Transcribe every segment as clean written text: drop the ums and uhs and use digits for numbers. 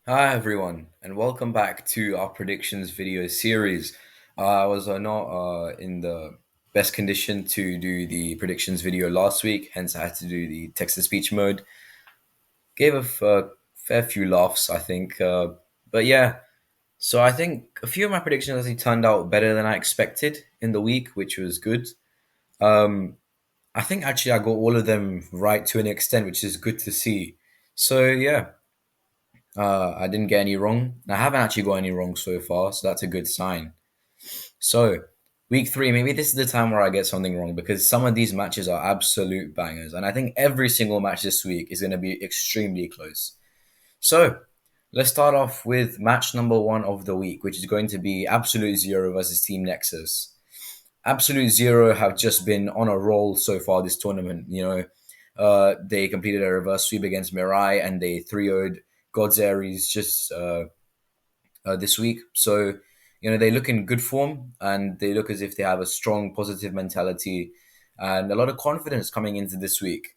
Hi everyone, and welcome back to our predictions video series. I was not in the best condition to do the predictions video last week, hence I had to do the text to speech mode. Gave a fair few laughs, I think. But yeah, so I think a few of my predictions actually turned out better than I expected in the week, which was good. Um, I think actually I got all of them right to an extent, which is good to see. So yeah, I didn't get any wrong. I haven't actually got any wrong so far, so that's a good sign. So, week three, maybe this is the time where I get something wrong because some of these matches are absolute bangers. And I think every single match this week is going to be extremely close. So, let's start off with match number one of the week, which is going to be Absolute Zero versus Team Nexus. Absolute Zero have just been on a roll so far this tournament. They completed a reverse sweep against Mirai and they 3 0'd God's Aries just this week. So, they look in good form and they look as if they have a strong, positive mentality and a lot of confidence coming into this week.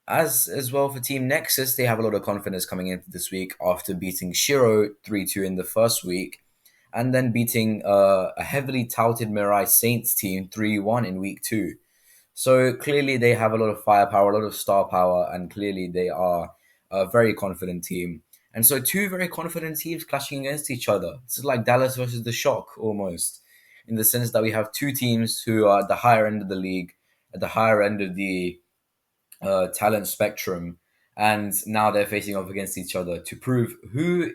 As well for Team Nexus, they have a lot of confidence coming into this week after beating Shiro 3-2 in the first week and then beating a heavily touted Mirai Saints team 3-1 in week two. So clearly they have a lot of firepower, a lot of star power, and clearly they are a very confident team. And so two very confident teams clashing against each other. This is like Dallas versus the Shock almost, in the sense that we have two teams who are at the higher end of the league, at the higher end of the talent spectrum, and now they're facing off against each other to prove who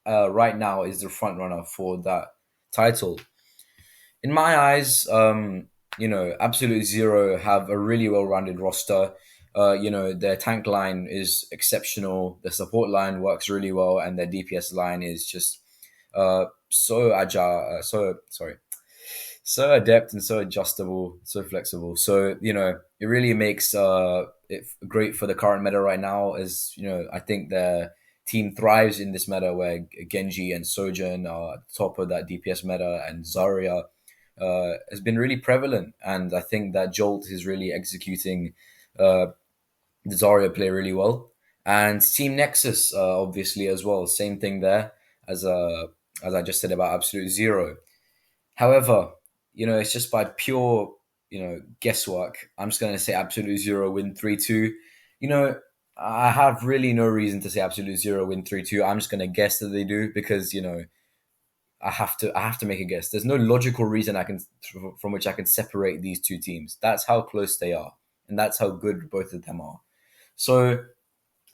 right now is the front runner for that title. In my eyes, Absolute Zero have a really well-rounded roster. Their tank line is exceptional. The support line works really well, and their DPS line is just so agile. So adept and so adjustable, so flexible. So it really makes it great for the current meta right now. As I think the team thrives in this meta where Genji and Sojourn are at the top of that DPS meta, and Zarya has been really prevalent. And I think that Jolt is really executing uh, the Zarya play really well. And Team Nexus, obviously, as well. Same thing there as as I just said about Absolute Zero. However, it's just by pure, guesswork. I'm just going to say Absolute Zero win 3-2. You know, I have really no reason to say Absolute Zero win 3-2. I'm just going to guess that they do because, I have to make a guess. There's no logical reason from which I can separate these two teams. That's how close they are, and that's how good both of them are. So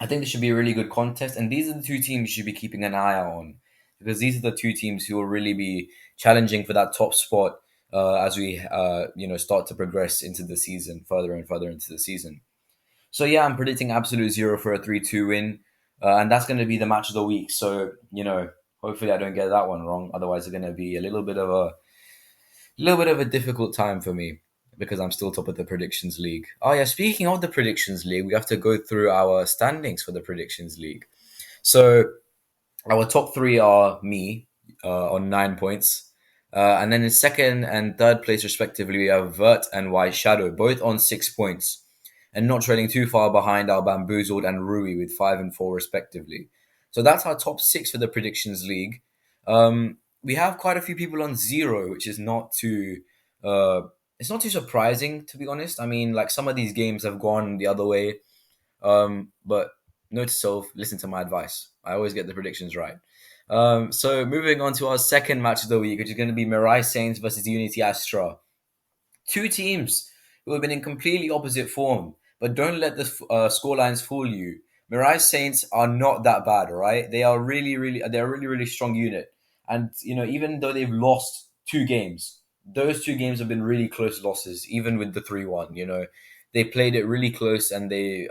I think this should be a really good contest, and these are the two teams you should be keeping an eye out on because these are the two teams who will really be challenging for that top spot as we start to progress into the season, further and further into the season. So yeah, I'm predicting Absolute Zero for a 3-2 win, and that's going to be the match of the week. So hopefully I don't get that one wrong. Otherwise, it's going to be a little bit of a difficult time for me because I'm still top of the predictions league. Oh yeah, speaking of the predictions league, we have to go through our standings for the predictions league. So our top three are me on 9 points. And then in second and third place, respectively, we have Vert and White Shadow, both on 6 points, and not trailing too far behind our Bamboozled and Rui with 5 and 4, respectively. So that's our top six for the predictions league. We have quite a few people on zero, which is not too. It's not too surprising, to be honest. I mean, like some of these games have gone the other way, but note to self: listen to my advice. I always get the predictions right. So moving on to our second match of the week, which is going to be Mirai Saints versus Unity Astra. Two teams who have been in completely opposite form, but don't let the score lines fool you. Mirai Saints are not that bad, all right? They're a really, really strong unit. And, even though they've lost two games, those two games have been really close losses, even with the 3-1, They played it really close and they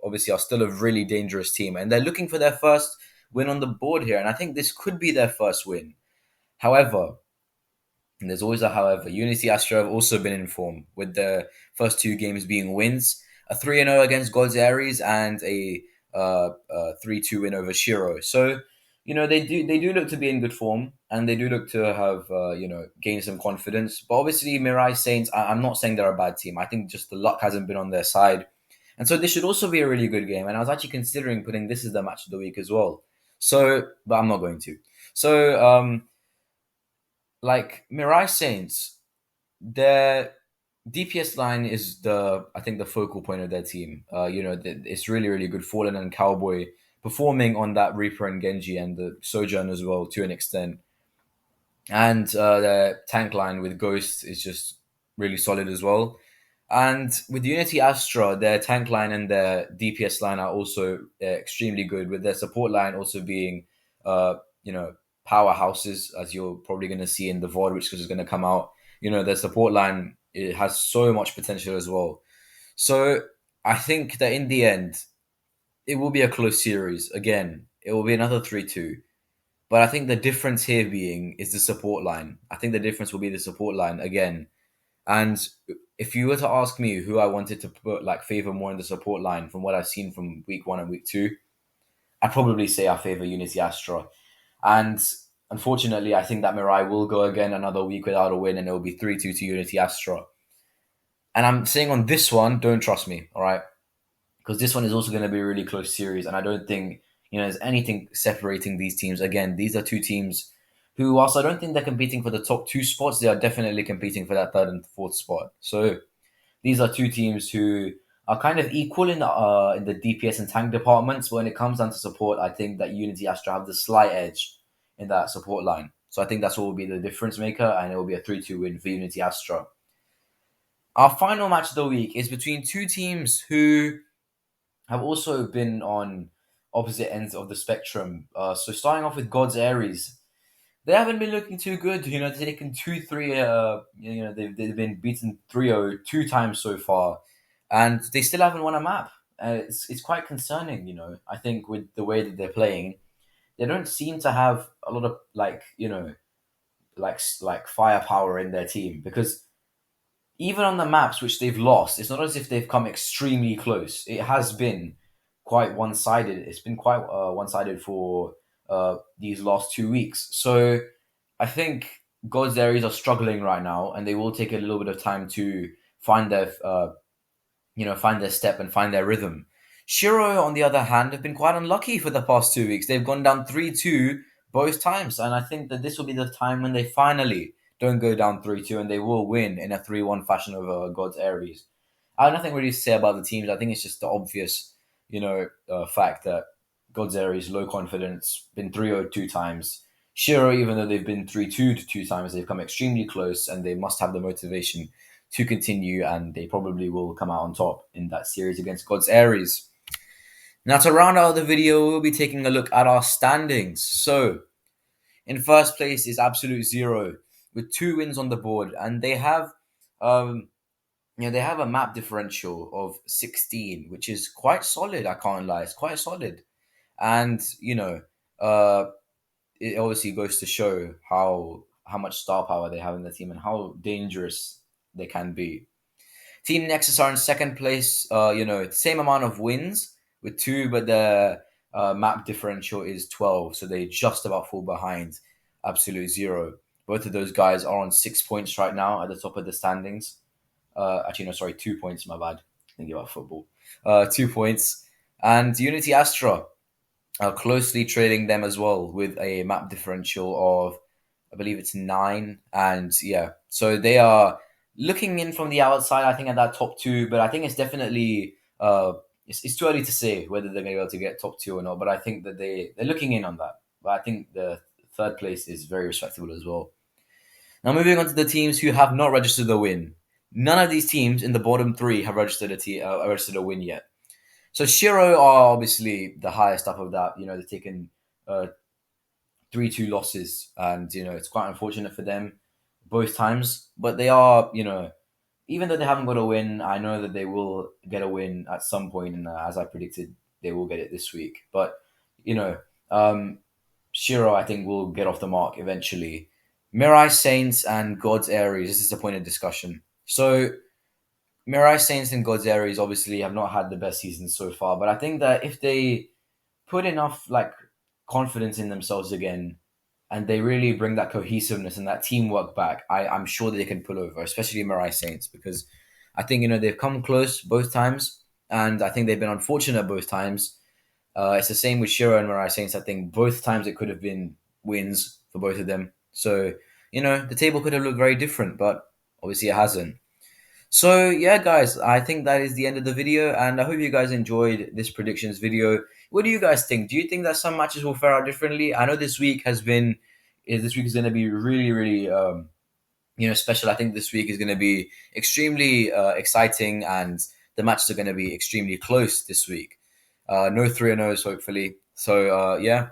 obviously are still a really dangerous team. And they're looking for their first win on the board here. And I think this could be their first win. However, and there's always a however. Unity Astro have also been in form, with the first two games being wins: a 3-0 against God's Aries and a 3-2 win over Shiro. So, they do look to be in good form, and they do look to have gained some confidence. But obviously, Mirai Saints, I'm not saying they're a bad team. I think just the luck hasn't been on their side, and so this should also be a really good game. And I was actually considering putting this as the match of the week as well. So, but I'm not going to. So, like Mirai Saints, their DPS line is I think the focal point of their team. It's really really good. Fallen and Cowboy performing on that Reaper and Genji and the Sojourn as well to an extent. And their tank line with Ghost is just really solid as well. And with Unity Astra, their tank line and their DPS line are also extremely good, with their support line also being, uh, you know, powerhouses, as you're probably going to see in the VOD, which is going to come out. Their support line, it has so much potential as well. So I think that in the end, it will be a close series. Again, it will be another 3-2. But I think the difference here being is the support line. I think the difference will be the support line again. And if you were to ask me who I wanted to put like favor more in the support line from what I've seen from week 1 and week 2, I'd probably say I favor Unity Astra. And unfortunately, I think that Mirai will go again another week without a win, and it will be 3-2 to Unity Astra. And I'm saying on this one, don't trust me, all right? Because this one is also going to be a really close series, and I don't think there's anything separating these teams. Again, these are two teams who, whilst I don't think they're competing for the top 2 spots, they are definitely competing for that 3rd and 4th spot. So these are two teams who are kind of equal in the DPS and tank departments. But when it comes down to support, I think that Unity Astra have the slight edge in that support line. So I think that's what will be the difference maker, and it will be a 3-2 win for Unity Astra. Our final match of the week is between two teams who have also been on opposite ends of the spectrum. So starting off with God's Aries, they haven't been looking too good. They've taken 2-3. They've been beaten 3-0 two times so far, and they still haven't won a map. It's quite concerning. I think with the way that they're playing, they don't seem to have a lot of like firepower in their team, because even on the maps which they've lost, it's not as if they've come extremely close. It has been quite one sided. It's been quite one sided for these last 2 weeks. So I think God's Aries are struggling right now, and they will take a little bit of time to find their find their step and find their rhythm. Shiro, on the other hand, have been quite unlucky for the past 2 weeks. They've gone down 3-2 both times, and I think that this will be the time when they finally don't go down 3-2, and they will win in a 3-1 fashion over God's Aries. I have nothing really to say about the teams. I think it's just the obvious, fact that God's Aries, low confidence, been 3-0 two times. Shiro, even though they've been 3-2 to 2 times, they've come extremely close, and they must have the motivation to continue, and they probably will come out on top in that series against God's Aries. Now, to round out the video, we'll be taking a look at our standings. So, in first place is Absolute Zero with 2 wins on the board, and they have, they have a map differential of 16, which is quite solid. I can't lie, it's quite solid, and it obviously goes to show how much star power they have in the team and how dangerous they can be. Team Nexus are in second place. Same amount of wins with 2, but the map differential is 12, so they just about fall behind Absolute Zero. Both of those guys are on 6 points right now at the top of the standings. Actually, no, sorry, 2 points. My bad. Thinking about football. 2 points, and Unity Astra are closely trailing them as well with a map differential of, I believe it's 9, and yeah, so they are looking in from the outside, I think, at that top 2, but I think it's definitely it's too early to say whether they're going to be able to get top 2 or not. But I think that they're looking in on that. But I think the third place is very respectable as well. Now, moving on to the teams who have not registered a win. None of these teams in the bottom 3 have registered a win yet. So Shiro are obviously the highest up of that. They've taken 3-2 losses, and it's quite unfortunate for them both times. But they are, even though they haven't got a win, I know that they will get a win at some point, and as I predicted, they will get it this week. But Shiro, I think, will get off the mark eventually. Mirai Saints and God's Aries. This is a point of discussion. So Mirai Saints and God's Aries obviously have not had the best season so far, but I think that if they put enough confidence in themselves again, and they really bring that cohesiveness and that teamwork back, I'm sure that they can pull over, especially Mirai Saints, because I think they've come close both times, and I think they've been unfortunate both times. It's the same with Shiro and Mirai Saints. I think both times it could have been wins for both of them. So, the table could have looked very different, but obviously it hasn't. So, yeah, guys, I think that is the end of the video, and I hope you guys enjoyed this predictions video. What do you guys think? Do you think that some matches will fare out differently? I know this week is going to be really, really, special. I think this week is going to be extremely exciting, and the matches are going to be extremely close this week. No 3-0s, hopefully. So, yeah,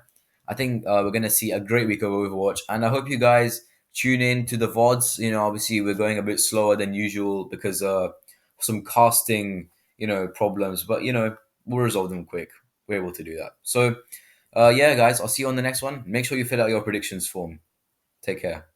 I think we're going to see a great week of Overwatch. And I hope you guys tune in to the VODs. Obviously, we're going a bit slower than usual because some casting, problems. But, we'll resolve them quick. We're able to do that. So, yeah, guys, I'll see you on the next one. Make sure you fill out your predictions form. Take care.